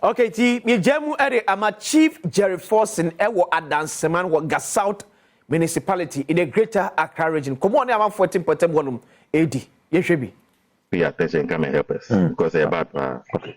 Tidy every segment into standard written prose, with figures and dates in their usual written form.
Okay, ti mi jemu ere ama Chief Jerry Forson ewo Adanseman wo Gasouth municipality in the Greater Accra region. Come on, I'm 14.1 AD. Yeshwebi. Pay attention, come and help us because they're bad. Okay.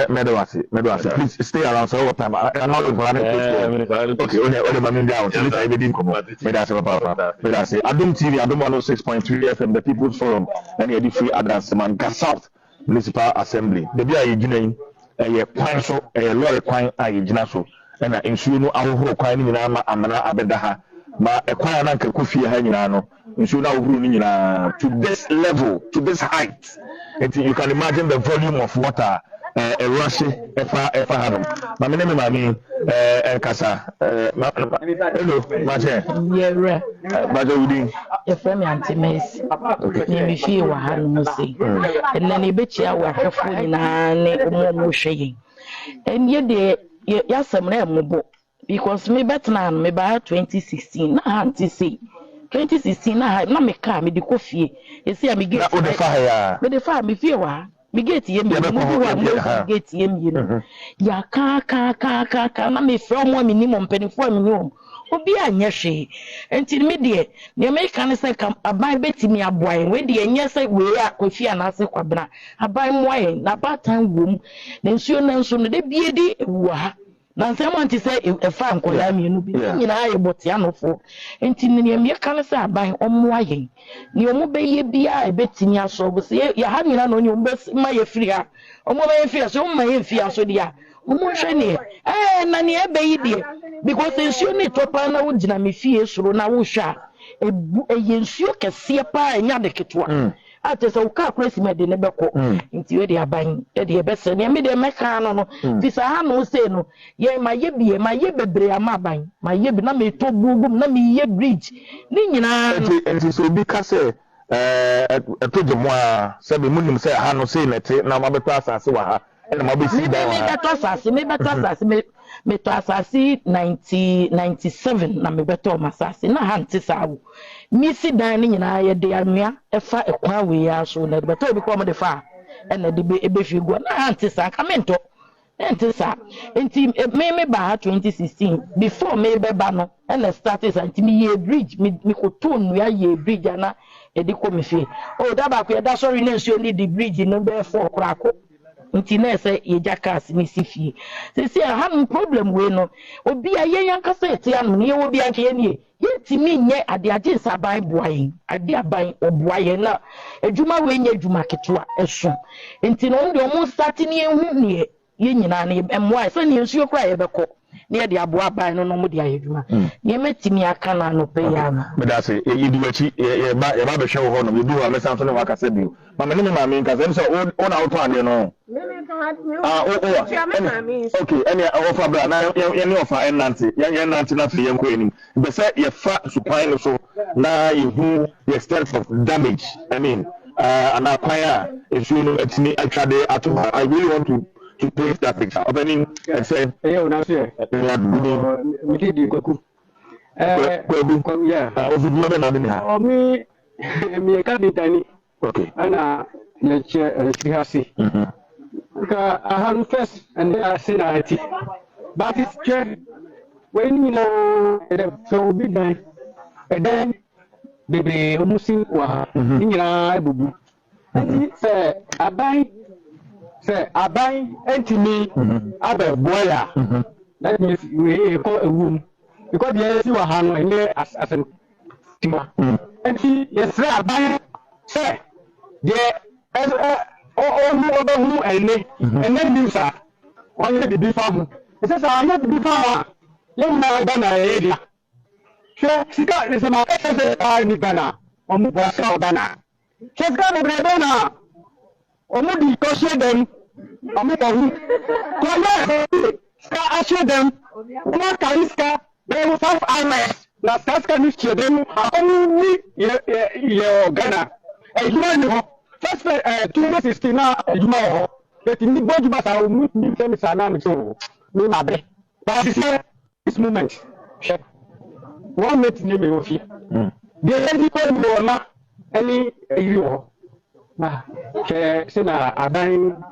Medwasi, please stay around so what time. I know you're running. Okay, only down. So I didn't come. Medwasi, Adom TV, Adom 106.3 FM, the People's Forum, and the free Adanseman Gasouth Municipal Assembly. The be a gina a kwan so a lorry kwan a gina so and I ensure no our kwan in amana abedaha. Ma a kwan and Kofi Hanino, ensure now to this level, to this height. And you can imagine the volume of water a rush ever had. My name, I mean, Kasa. Hello, Maje. Yeah, Maje Udin. If I'm anti-mace, maybe she will have no say. And then a bit here were careful in a more shaking. And yet, yes, some name because me better now, me by 2016, na auntie say 2016 na me car me the coffee. You see, me get the fire. Me the fire me fear wa. Me get ye me get ye me no. Ya ka na me from one minimum penny for minimum. Obi anya hwe. Enti me de ne me kan say kam aban betimi aboan we de anya say we a kofi anase kwabena. Aban moye na batan wom. Na nsuo na nso no de bie di wa. Na nsema nti say e fa nkola mienu bi nyina aye botia no fo enti ne me kan say aban omo aye ne omo be ye bia e betimi aso bo say ya ha nyina no nyi omo ma ye firi ha omo be ye firi so omo ma ye firi aso dia omo hwe ne na ne e be yi die because nsuo ne topa na wo gina me fie soro na wo hwa e ye nsuo kese pa enya de ketwa ate so ka kwesi me de ne beko nti we de aban e de bese ne me de meka no fisa ha no se no ye ma ye bie ma ye bebre ama aban ma ye bi na me to bugum na me ye bridge ni nyina enti so bi ka se to de mo a se be munim se ha no se nete na ma beto asase wa ha e ma be si da wa me beto asase me to asase 97 na me beto masase na ha nti sawo mi si dan ni nyina ye de anua efa ekwa we ya so na beto bi ko mo de fa na de be fi go na ha nti sa kamento enti sa enti me ba 2016 before me be ba no na started anti me ye bridge me ko to nua ye bridge ana e di ko me fi o da ba ko ya da sorry na nsuo ni di bridge no be for krako nti na say ye jakas ni sifie se ha no problem we no obi a ye yanka say te anu ne wo bi anke ye yetimi nye ade age saban boayen ade aban oboayen na adwuma we nye adwuma ketwa eso nti no ndo mo start ni ehu ne ye nyina na emwa so ne nsuo kra ye beko ne de abo aban no mo de ayedwuma ye metimi aka na no pe ya no me da say ye duwachi ye ba be hwe ho no ye du wa me sanso ne waka sabi mama ne mama me nka say so o na auto ade no okay any offer bra na ye ne offer enante ye nante na fe ye nko enim be say ye fa supine so na ye hu the extent of damage I mean and acquire if you know etini atwade ato I really want to paint that picture of any and say yeah na say me did kwaku yeah of the na ni ha me ka bi tani okay ana le che hasi ka ahan first and I say that but it's che when you know so big guy and then bebe omusi wa nyina ebubu say abai entimi abe boya that means we call a womb because the see wa hanu ene as an tima enti yes abai say the who ene and then means only the big farm it says I not the farm you na Ghana area sure sika is my say ni Ghana omu bosa Ghana just go to Ghana omu di ko share them omu bohu ko ya share them omu kariska they will have armies na taska ni share them omu ni ye Ghana e you first 2016 na ejuma ho but ni boju basa omu ni tell me sana me so me na be but this moment one minute ni me ofi the lady call me na any you na ke sina adan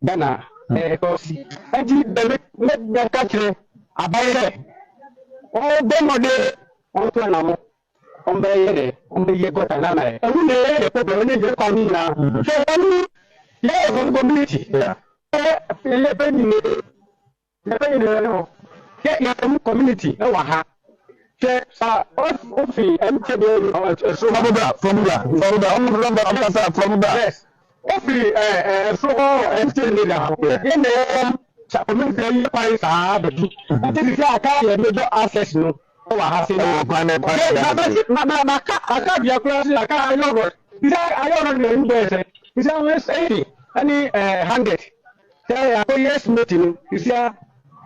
Ghana because eji me catch abaye o be mo de on to na mo on be ye gota na na e wu ne problem ne je come na so when le community le pe ni no ya community e wa ha sa ofi MTB so formula yes ofi so MTB na ye ne sa community pa sa be du ati se aka ye major access no wa ha se no aka bia kura se aka ayo isa ayo no ne se isa we say any 100 say akoy yes meeting isa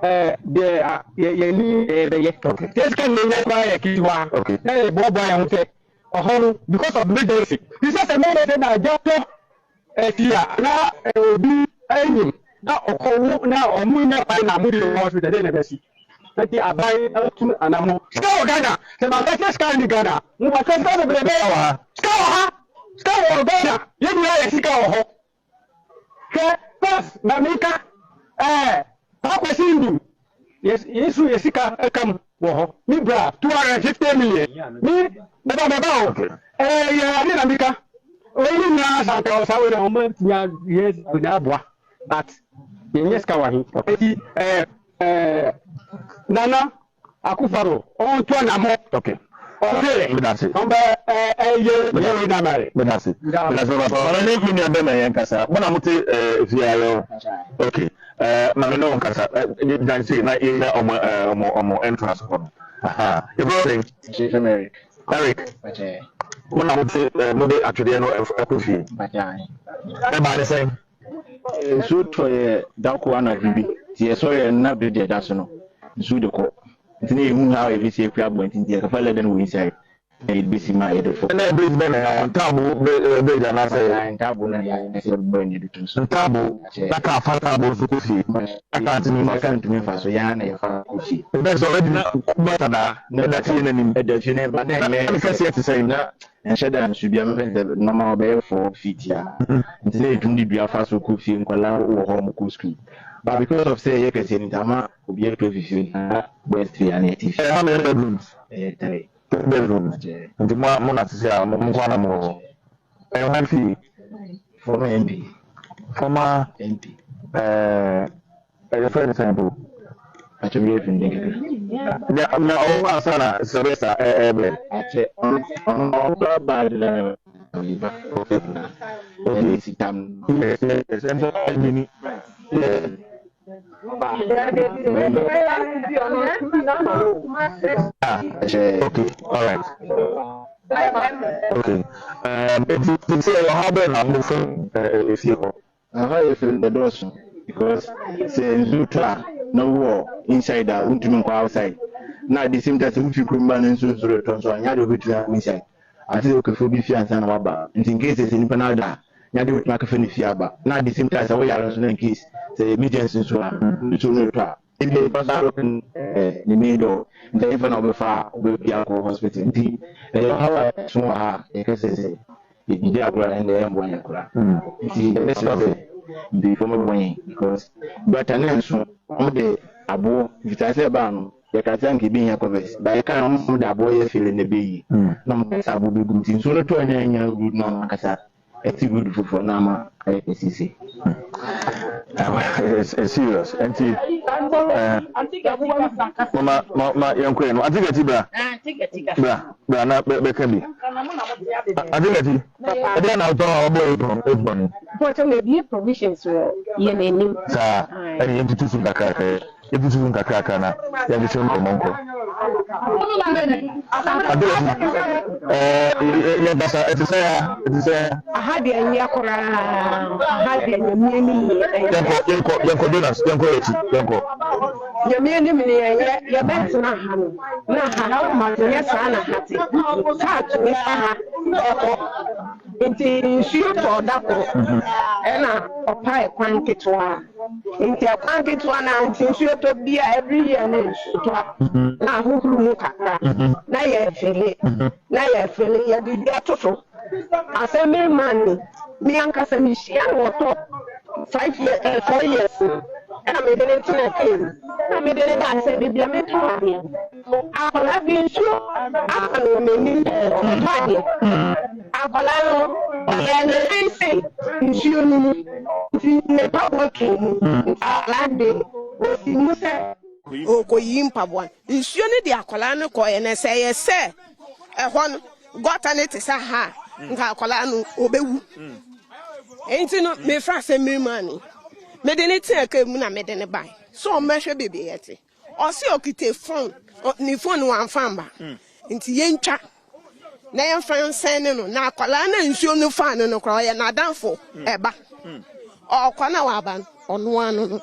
the ye okay this can be by kiwa okay na bobo ya nte ohoro because of emergency this is a moment na jato tia na obi ayin na okowo na omu na pa na mu the hospital dey never see that abai tu anamo ska Ghana se ma ka ska ni Ghana mu ba ska be be wa ska Ghana ye ni ya sika ho ke pass na mika Papa Sindu, yes, Yesika come, me bra, 250 million. Me, never, yeah, America. Only now, Santa was our moment, yes, but yes, Kawahi, Nana, Akufaro, on to an amount, okay. Okay, that's it. That's it. Okay. No kasa dan say na ina omo entrance ko you bro say Eric when I say no dey actually no ekofi e ba dey say so to dako ana bibi tie so ye na be dey daso no so de ko ntine hu ha e bi say kwa bontin tie ka fa le den we inside e bi si ma e de fo na be ben tabu be da na say tabu na ya na say be ni de so tabu na ka fa tabu so ko fi aka ntimi fa so ya na ya fa ko fi be so already na bata na da ti na nim da fi ne ba na me ka say to say na sheda su bia me na ma be 4 feet ya ntine edum di bia fa so ko fi nkwala wo ho mo ko school but because of say ye ka say ntama obi e to fi na west ya na ti how many bedrooms 3 bedroom nti mo na sisi a mo kwana mo one fee former MP friend sample actually even na o asana service be ache on bad la okay okay sitam essential mini okay, all right. Okay. If say how about I'm moving if you the doors because say Zutra no war inside that unto outside. Now the same time if you come back and so so anya do between inside. I say okay for be fear and waba. In case there's any panada, nya do make fe ni fiaba. Now the same time say we are in case say emergency so no try. If they pass out in the middle, they even over be hospital. How small say if they are and they am one cry. See the former boy because but an so on the abo if I say ban you can thank you being a converse but I can't the boy feeling the baby. No abu be good so to any good no kasa it's good for nama IPCC. It's serious. Mama yanko no atigati bra. Bra na be kan bi. Atigati. Ade na to obo. But we be provisions ye nenim. Sa ani yentutu sun kakaka. Yentutu sun kakaka na ya bi shon ko monko. Ya basa etisa ahadi anya kora ahadi anya mi yanko donas yanko nyamieni mini ya betu na hanu na hana ma ya sana hati tatu ni ha inti shuto dako ena opai kwanketwa inti kwanketwa na inti shuto bia every year na shuto na huhuru mu kakra na ya fele ya bibia toto asemi mani mi ankasa mi shia no to 5 years, 4 years. And I made it to the team. I made it, I said, if you're making I will have been sure. I will make it. And I say, you not working. I like it. O ko yimpa bon nsuo ne de akola no ko ye na say ehon gota ne te sa ha nka akola no obewu enti no me fra se me mani me de ne tie ka mu na me de ne bai so me hwe bebe yete o se okite phone ni phone wan famba enti yentwa na yen fan sen no na akola na nsuo no fan no kro ye na danfo eba o kwa na wa ban ono anu no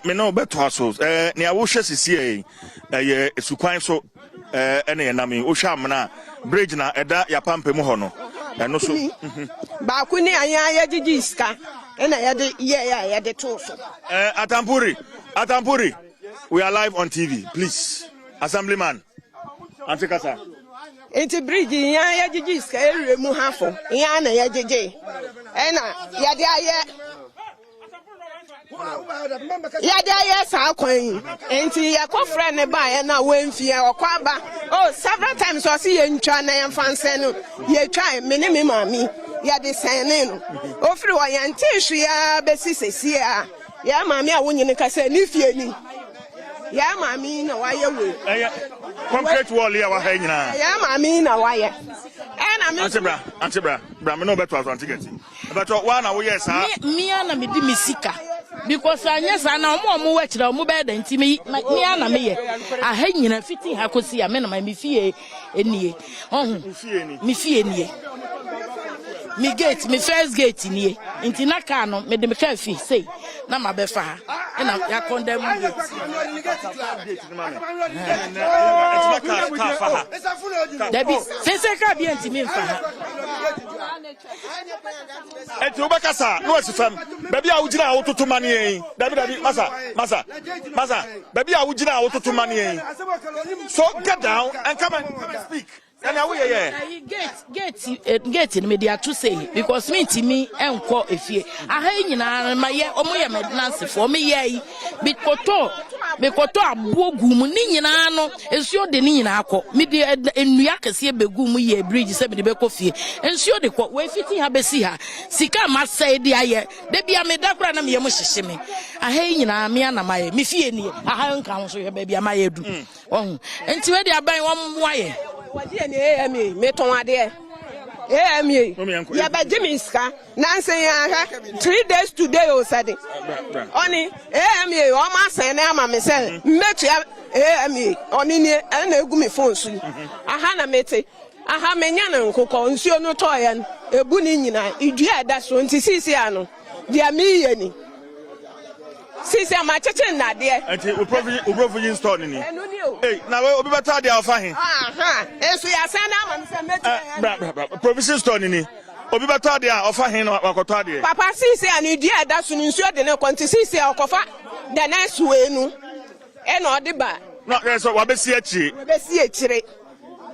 me no beto so ne awohwe sisi ye sukwan so ene na me ohwa amna bridge na eda ya pampem ho no eno so ba ku ni anya gigi ska ena ye de ye de to so Atampuri we are live on TV please assemblyman antikasa enti bridge ya gigi ska ere mu hafo ya na ye gigi ena ye de aye yes, how coin. Enti ya ko friend ne ba na wenfie okwaba. Oh, several times I see you try na yan fanse no. Ye try me ne me mami. Ya de sene no. Ofri wo yan tishu ya besi sesi a. Ya mami a wonyi ne kase ni fie ni. Ya mami na waye we. Concrete wall ya wa ha nyina. Ya mami na waye. Na me Antibra, bra me no beto aso antigeti. Beto wa na wo yes ha. Me na me di misika. Because anya sa na omo we kire omo be da nti me na me ye aha nyina fiti ha kosi ya me na me fie enie ohun me fie enie me gate me first gate nie nti na ka no me de me ka fi sei na ma be fa ha na ya condemn gate Debi sense ka bi nti me fa ha eti obakasa no asifam baby a wugina a wototo mane yin dabi masa baby a wugina a wototo mane yin so get down and come and speak and how we gate in media to say because me timi enko efie aha nyina ma ye omoye maintenance for me ye me koto abogu mu ni nyina no ensuo de ni nyina akọ me de enua kese begu mu ye bridge se me de be kofie ensuo de kọ we fiti ha besi ha sika ma sai de aye de bia me da kura na me ye mo hyehye me aha nyina me ana ma ye me fie ni aha nka ho so ye ba bia ma ye du ohun enti we de aban wo mo aye wadi ni AMA me ton ade AMA ya ba Jimiska nansen ya 3 days today o sade oni AMA o ma sen na ama me se metu AMA oni ni na egu me phone su aha na mete aha menya na nkokọ nsuo no to ya ebu ni nyina idua da so nti sisi ano dia mi ye ni sisi ama cheche na de enti provision store ni hey na we obi beta de afa hin esu ya sen na ama me se metu provision store ni obi beta de afa hin na wakoto de papa sisi ani dua da so nsuo de ne konti sisi okofa the next way nu e na odi ba no so wa be si akire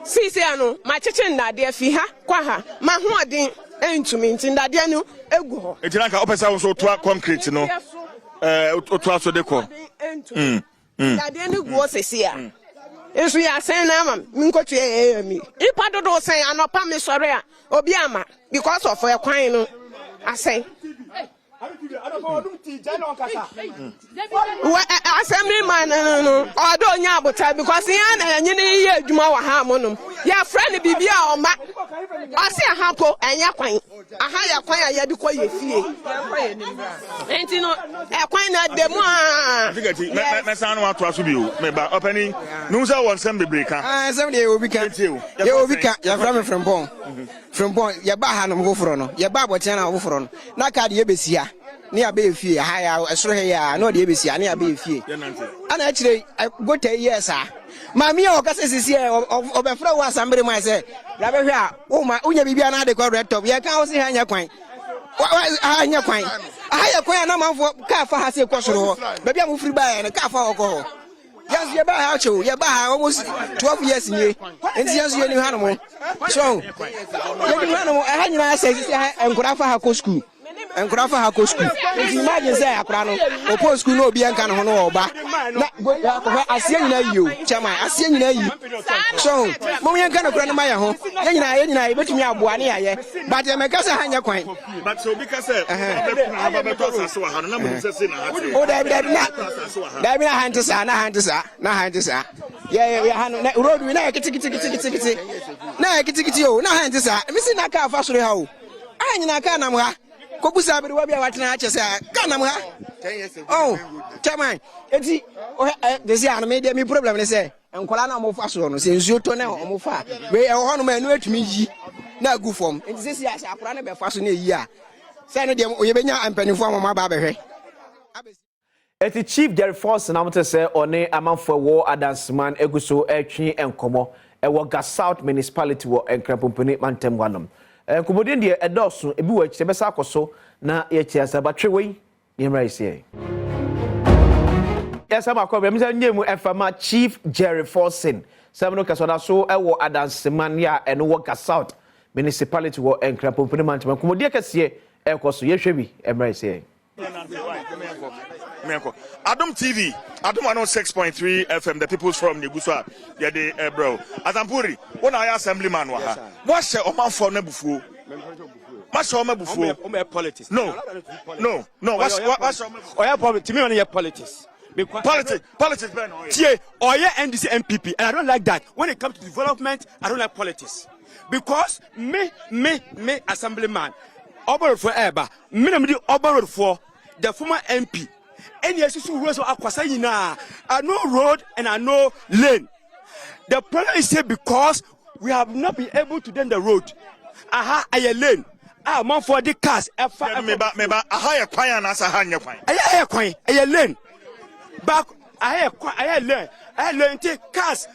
sisi ano ma cheche na de fi ha kwa ha ma ho odin entumi nti ndade nu egu ho etina ka opesa wo so to concrete no otu aso de ko ndade nu gu osisi a esu ya sen na ama minkotu mi ipa dodo sen anopa me sore a obi ama because of ekwan no asen assembly man no odo nya abota because yan na nyine ye adwuma wa ha monum ya friend bibia o ma ase aha po enya kwan aha ya kwan ya de ko ye fie enti no ekwan na demu a figati me san no ato aso bi o me ba opani nu say won sem bebre ka sem de obi ka ye obi ka ya fra me from bon ye ba ha no go foro no ye ba abotia na go foro no na ka de ye besia ni abe fie ha ya esoro he ya no de besia ni abe fie ana akire go 10 years a mami o ka sisi e obefra wa asambere mai se la be hwe a wo ma unya bibia na de ko red top ye ka wo se ha nya kwan ha nya kwan aha ya kwan na manfo ka fa ha se ko soro ho ba bia mo firi ba ya ka fa ho ko ho yes ye ba ha cho ye ba ha almost 12 years ni enti yes ye ni hanu mo so ye ni hanu ha nyina se sisi ha enkura fa ha ko school enkura fa ha ko school imagine say akura no opo school no obi enka no ho no oba na ko asie nyina yiwo chairman asie nyina yi so mo yenka no kura no maye ho nyina betumi aboa ne yaye but e meka say hanya kwan but so bi ka say aba beto asase wa ha no na mo se se na ha te o da bi na hanti sa ya ha no road we na kiti na kiti o na hanti sa mi si na ka fa soro ha o anyina ka nam ha kobusa bere wa bia watena ache say ka nam ha oh chairman enti desi an me dey me problem ne say enkola na mo fa so no say nsuo to na mo fa we e ho no ma enu atumi yi na gu form enti sesi ase akora na be fa so na yi a say no dey oye benya ampanifo amama ba behwe eti Chief Jerry Force na mte say one amanfo wo adansman eguso etwi enkomo e wo Ga South municipality wo enkrapompani mantem wanom enkomodin de edoso ebi wo akire besa akoso na ye chiasa batwewe yemra ise yesa makọ be mse nyemu efama Chief Jerry Force samno kasoda so e wo adansman ya eno wo Ga South municipality wo enkrapompani mantem enkomodin kese ekoso yehwebi emra ise Adom TV, Adom 106.3 FM, the people's from Neguswa, yeah, the bro. Azampuri, when I assemblyman, what's the Oman for Nebufu? What's your Mebufu? Politics. No. What's your problem? To me, only politics. Politics, yeah, or yeah, NDC MPP, and I don't like that. When it comes to development, I don't like politics. Because me, assemblyman, over for ever, me, over for the former MP. And yes, you roads are Akwasayina. I know road and I know lane. The problem is here because we have not been able to do the road. Aha, a lane. Ah, man for the cars. Meba, a higher quine as a higher quine. A lane. Back, I learn. I learn take cars.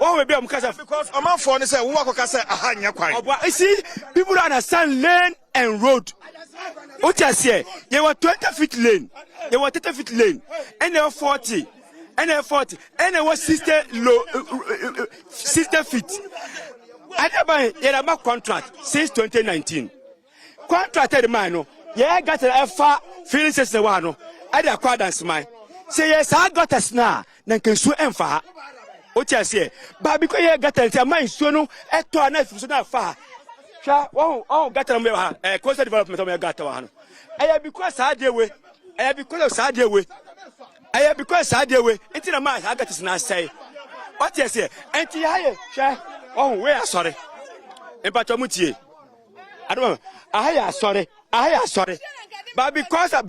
Oh, we be because a man for say walk a higher quine. See, people understand lane and road. What I say, there were 20-feet lane, there were 30-feet lane, and there were 40, and there was 60 feet. I never had a contract since 2019. Contracted man, yeah, I got a far feelings as the one. I did acquire dance mine. Say yes, I got a snare, then can sue and far. What I say, but because I got a mind, so no, at 2 and so not far. Oh, got a coastal development of my gata. I have because I deal with, I have because I deal with, I have because I deal with. It's in a man, I got this nice say. What you say? Auntie, oh, we are sorry. And Patomuti, I don't know. I am sorry. But because of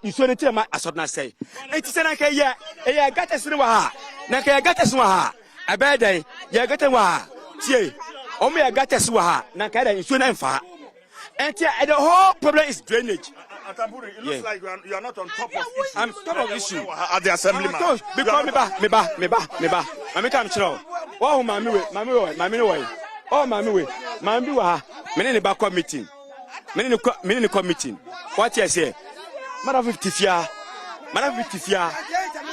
you so I should not say. It's an idea. I got a cinema. Naka got a swaha. A bad day. You got a wa. Only I got a swaha. Naka is soon and far. And the whole problem is drainage. It looks like you are not on top of issue. I'm top of issue. At the assembly. Because me ba. Mami come show. Oh, mami way. Oh, mami wa. Me ne ba committee. Me ne committee. What you say? Madam 50 fia.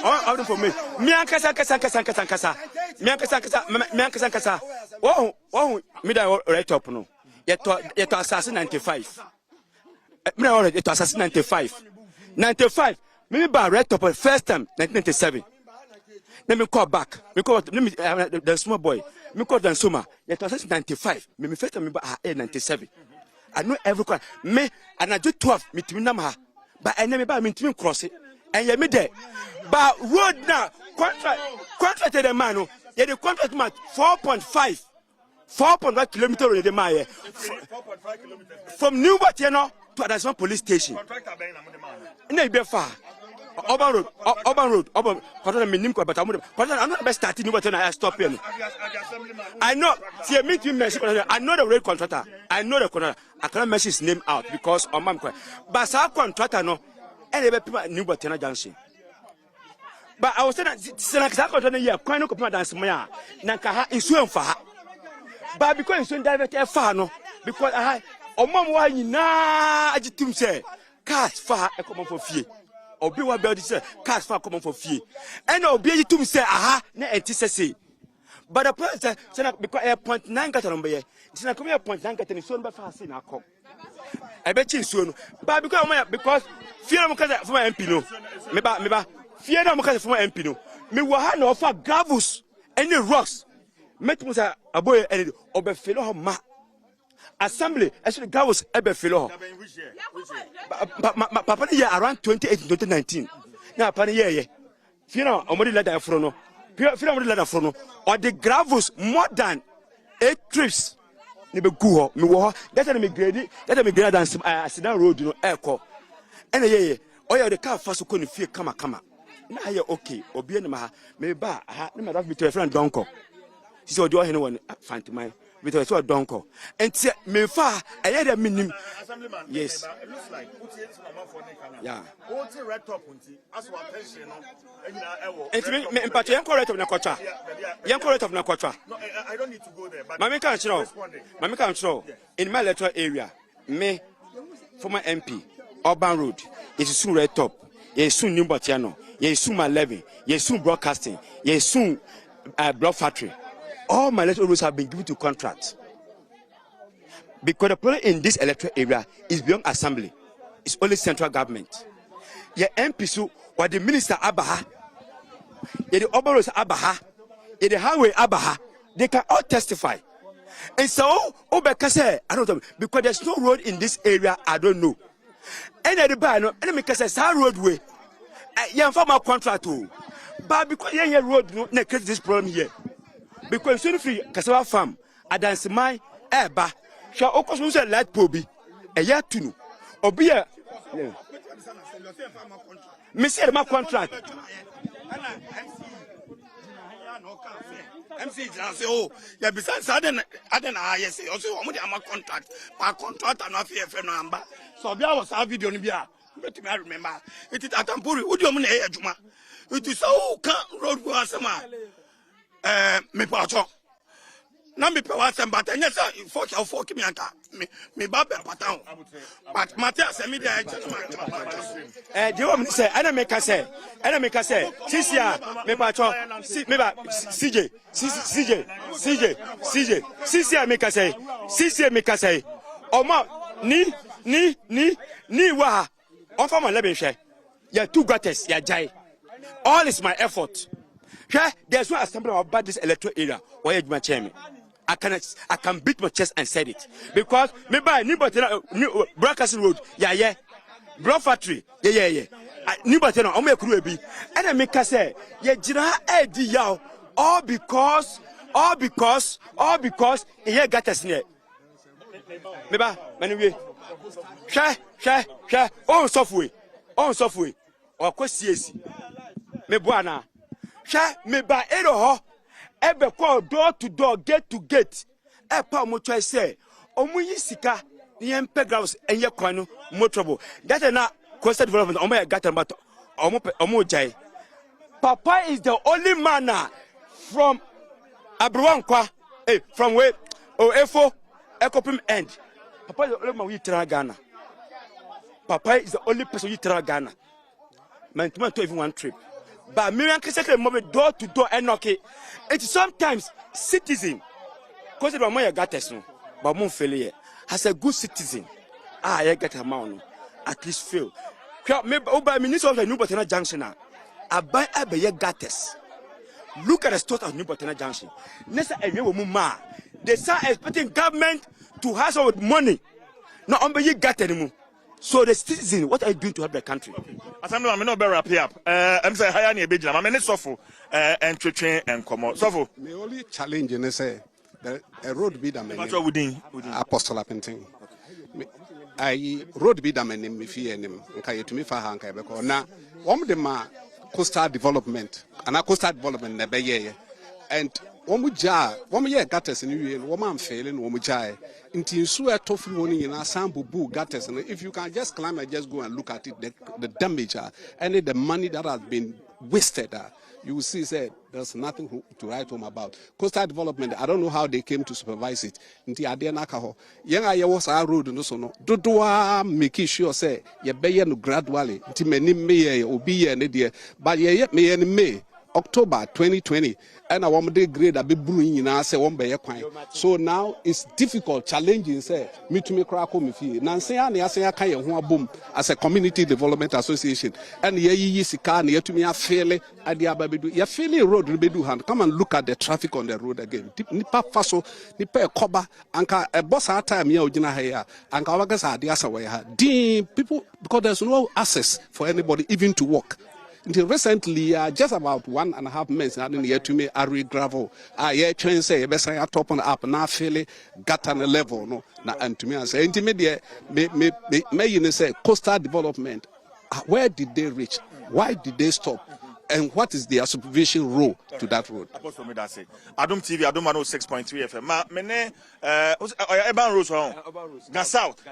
Out for me. Me ankasa. Me ankasa. Oh, me da right up no. Yet assassin 95. Me already it assassin 95. 95. Me ba right up first time 1997. Let me call back. The small boy. Me call the summer. Yet assassin 95. Me first time me ba 97. I know every corner. Me and I do 12. Me to me nama. But I never ba me to me cross it. And you me there. But road now contracted the man. Yeah, the contract man 4.5 kilometers on the mile. From Newport, to Adasman police station. No, be far. Urban road. But I'm not best starting Newport and I stop here. I know. See, me to mess. I know the road contractor. I know the contractor. I cannot mess his name out because I'm quite. But our contractor no. Any people Newport and Junction. But I was saying that contractor here. Quite no company dance maya. Nankaha is so far. But because it's so diverted far no. Because I. Mom, why you na agitum say cars far a common for fee. Or be what build say cars far common for fee. And I'll be to say aha, na anti say. But the person said, because 0.9 got on by it's not coming 0.9 got any soon by fast in our cop. I bet you soon. But because fear of for my MP no. Maybe fear of for my MP no. Me will have no offer gravels, any rocks. Met me a boy and over fellow ma. Assembly, actually, gravels ever fellow. Papa, around 2019. Now, Pani, yeah. Fear of money letter from no. Fear of letter from no. Or the gravels more than 8 trips. Never go, me war. That's a migrated. That's a migrated and some accident road, you know, echo. And yeah, oh, the car first couldn't fear, come. Now you're okay, or be in my maybe I had never been to a friend Donko. She saw do anyone find to my with a sort of Donko. And me far, I had a minimum. Yes, it looks like yeah. Red top as well attention. And me but young correct of Nakocha. Young correct of Nakocha. No, I don't need to go there, but Mammy can't show. In my electoral area, me former MP, Urban Road, it is soon red top. Yes, soon New Batiano. Yes, soon my levy. Yes, soon broadcasting. Yes, soon block factory. All my electoral roads have been given to contract. Because the problem in this electoral area is beyond assembly. It's only central government. Yeah, MP so or the minister Abaha. Yeah, the Urban Roads Abaha. Yeah, the highway Abaha. They can all testify. And so, Obekase, I don't know, because there's no road in this area, I don't know. And the bar, no, and because it's our roadway. Yeah, for my contract too. But because yeah, road no create this problem here. Because soon free Cassava farm, I dance my eba. Shall of course say light pobi. A year to no. Or be a Miss my contract. MC say, oh, yeah, besides, I don't say, also, I'm a contract. My contract, I'm not fear for number. So, there was a video in Bia. But I remember it is Atampuri. Would you mean a Juma? It is so road was a man. Me pacho. Nambi Pawasam, but I never fought or 40 me Baba Patao. But Matthias, I mean, the woman say, I don't make a say, Sisia, me pacho, CJ, make a say, CJ, make a say, Oma, ni wa. On for my living share. Yeah, 2 gratis, yeah, jai. All is my effort. Yeah, there's no assembly about this electoral area. Why you my chairman? I can beat my chest and said it. Because me buy new broadcasting road, yeah. Block factory, yeah. New Batana, I'm a crew be. And I make us say, yeah, Jira Eddie Yao, all because, he got us near. Meba, anyway. Share, on software, or question. Me buana. Share me by Edo, ever call door to door, gate to gate. A power much I say, Omuyi Sika, the Empegraus, and Yakwano, more trouble. That is not coastal development. Omaya Gatamat, Omujai. Papa is the only man from Abruanqua, from where, Efo, Ecopim end. Papa is the only man we try Ghana. Papa is the only person you try Ghana. Man, to even one trip. But miracle second moment door to door and knock it. It's sometimes citizen. Because the Maya got us no, but Mon failure has a good citizen. I get a man at least feel. Maybe by minister of the New Botana Junction. I buy a year gatters. Look at the state of New Botana Junction. Next a year muma. They start expecting government to have some money. Not on ye gat anymore. So the citizen, what are you doing to help the country? Assembly, I'm not very happy up. I'm saying higher near Bijam. I'm in Sofo and train and come out. Sofo. The only challenge in say a road be done. Apostle Appenting. I road be done in me fear him. Okay, to me for Hanka because now one of them coastal development and a coastal development never year and one year gutters in you and woman failing one jai. Until you tough warning in a sample boo gutters, and if you can just climb and just go and look at it, the damage and the money that has been wasted, you will see said there's nothing to write home about. Coastal development, I don't know how they came to supervise it. Until Adenakaho, young I was our road and also no. Do make sure say ye bay no gradually, until many may or be an idea, but ye yet may and may. October 2020 and a woman grade a big brewing in our say one by a coin. So now it's difficult, challenging say me to me crack home if you Nancy and I say I can't boom as a community development association and ye can ye to me a fairly idea baby you fairly road do hand. Come and look at the traffic on the road again. Nipa faso nipa koba anka a boss our time here ojina here anka wagas idea away people because there's no access for anybody even to walk. Until recently, just about 1.5 months, I didn't hear to me a gravel. I train say, best I top on up now, fairly got on a level. No, and to me, I say, intermediate, may you say, coastal development. Where did they reach? Why did they stop? And what is their supervision role to that road? Adom TV, Adom 6.3 FM. Ma, mene, Eban Roads, Ga South,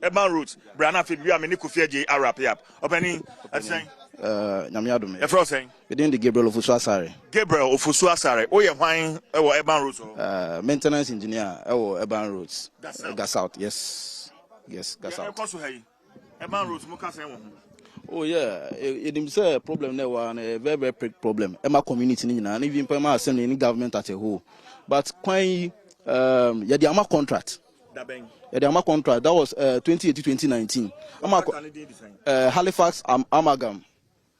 Eban Roads, Brana Fibia, mene Kufieji, Arab, yap. Opening, I'm saying. Nyamiadome. If you're saying, within the Gabriel of Usasare. Gabriel of Usasare. Oh, you're fine. Eban Roads. Maintenance engineer. Eban Roads. Gas out. Yes. Gas out. Eban Roads. Oh yeah, it is a problem now, and a very big problem. Emma community and even Pema assembly in government as a whole. But when the Ama contract. The Ama contract that was 2018-2019. Halifax amalgam.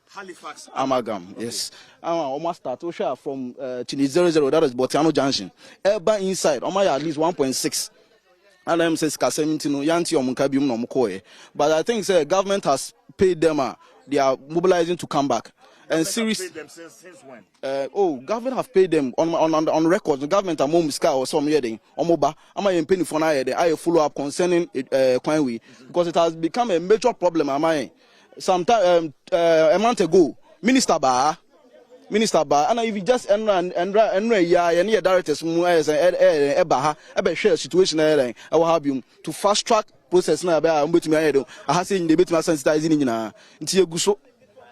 Halifax amalgam, yes. Almost start to share from Chini 00, that is Botiano Junction. Eba inside, at least 1.6. And I'm saying, but I think the government has paid them. They are mobilizing to come back. And seriously, since when? Government have paid them on record. The government are more sky or some year. Omoba, am I paying for I follow up concerning Kwanwi because it has become a major problem. Am I? Sometime a month ago, Minister Ba, and if you just and any directors share situation I will have you to fast track process now. I have seen the bit my sensitizing in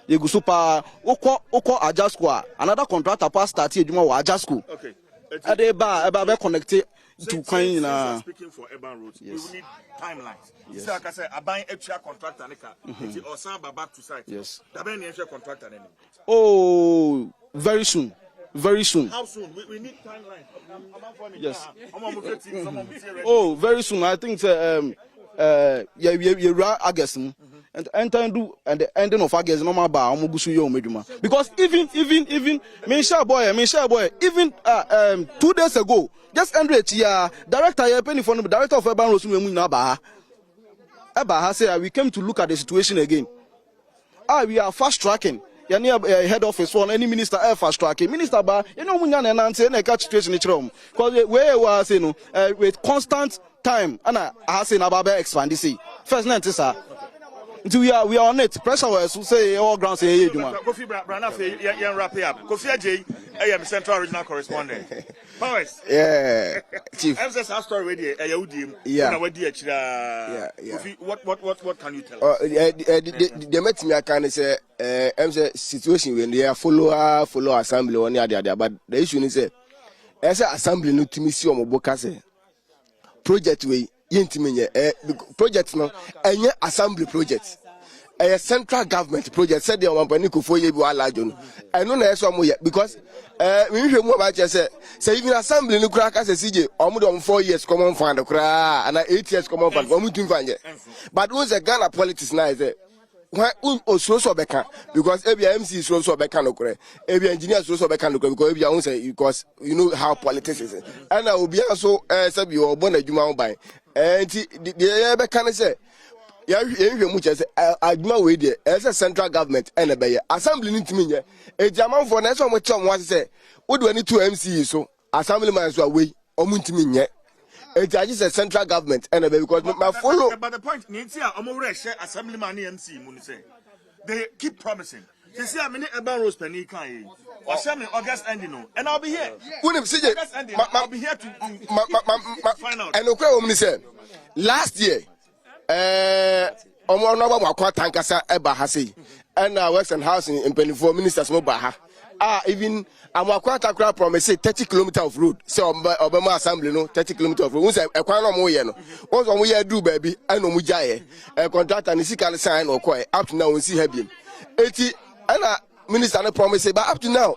you go super oko Ajasco another contractor pass started you Ajasco. Okay. Eba connected to kind speaking for urban roads. Yes. We need timelines. Yes. So like I said, I buy extra contractor or some back to site. Yes. That buy extra contractor then. Oh, very soon. Very soon. How soon? We need timelines. Yes. Oh, very soon. I think August and the ending of August no matter because even Michelle boy even 2 days ago just director director of urban roads say we came to look at the situation again. We are fast tracking. Head office for any minister fast tracking. Minister Ba, situation because where was with constant time and I say about expand this first night sir. We are on it. Pressure was to say all grounds here. Kofi Brana wrap up. Kofi Ajay, I am Central Regional Correspondent. Powers. Yeah, Chief. MSS has story ready. Yeah. Kofi, what can you tell us? They met me. I can say MSS situation when they are follow assembly on the other. But the issue is as assembly no to me see on Mobokase project way. Project no any assembly project a central government project said the one panic for you alajon I know na so mo because we hwe mu about say even assembly no kra ka say CJ omo 4 years common fund kra and 8 years common fund omo tun fund but who's a Ghana politics now is why so beka because ebia MC so beka no kra ebia engineer so beka no kra because ebia won say because you know how politics is and obi so say bi obo na adwuma ban the be can say ya hwe mu che say adwuma we dey as a central government and be assembly ntimi nye e jaman for na so mo che mo say wo do ani 2 MC so assembly man so we omo ntimi nye it is a central government and because my follow but the point Nintia Omore share assemblyman MC mun say they keep promising. You see, I mean, Urban Roads Penny can assembly August ending, and I'll be here. I'll be here to find out. And okay, woman said last year, Tankasa Eba Hasi, and Western House in Penny4 ministers Mobaha. Even I'm a quarter crowd promise 30 kilometers of road. So Obama Assembly no 30 kilometers of road. Once a quarter more no. Once on we do baby, I know Mujaye. A contract and the sign or quiet up to now we see him. 80 and minister no promise but up to now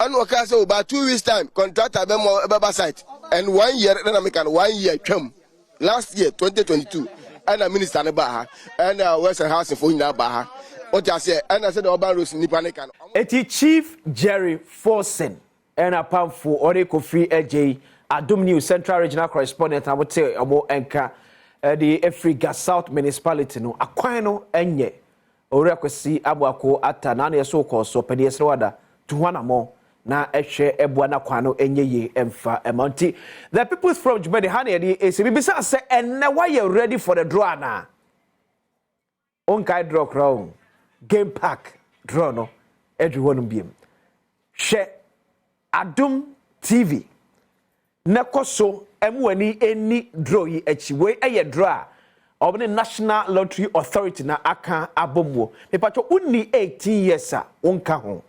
and we can say about 2 weeks time contractor be more site and 1 year then make an 1 year term last year 2022 and the minister no ba and Western House for him ba what I say and I said the urban roads nipa ne kan eti Chief Jerry Forsen and a pamfo ore Kofi AJ Adom News Central Regional Correspondent and wote omo enka the Africa South Municipality no akwan no enye ore akwesi abuako ata na na yeso ko so pede yesrewada tuhanamo na ehwe ebua na kwan no enye ye emfa emonti the people from Jumede Hane dey esibisa say enne why you ready for the draw na onkai draw crown game pack draw no everyone biem she Adom TV nekoso emwani eni draw yi echi we eye draw obne National Lottery Authority na aka abomwo mepacho unni 18 years a wonka ho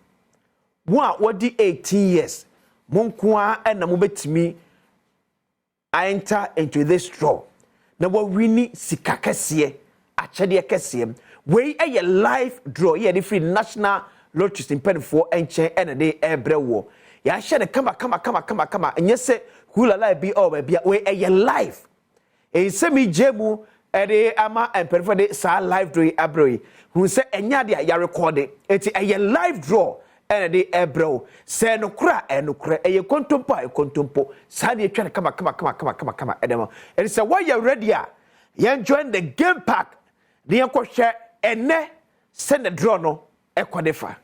mo a wodi 18 years monkoa na mo betimi enter into this draw na wo wini sika kese achede kese we eye live draw ye dey free National Lottery Mpensenpensemu enchen ene dey ebrewo ya hye ne kama enye se hulala bi o ba bia we eye live ensemi jemu ede ama Mpensenpensemu de sa live draw abroyi hu se enya de ya record eti eye live draw ene de ebro se no kura enokura eye kontompo sa de twa ne kama edema edi se why you ready a you join the game pack de yakɔhwɛ ene send the draw no ekodefa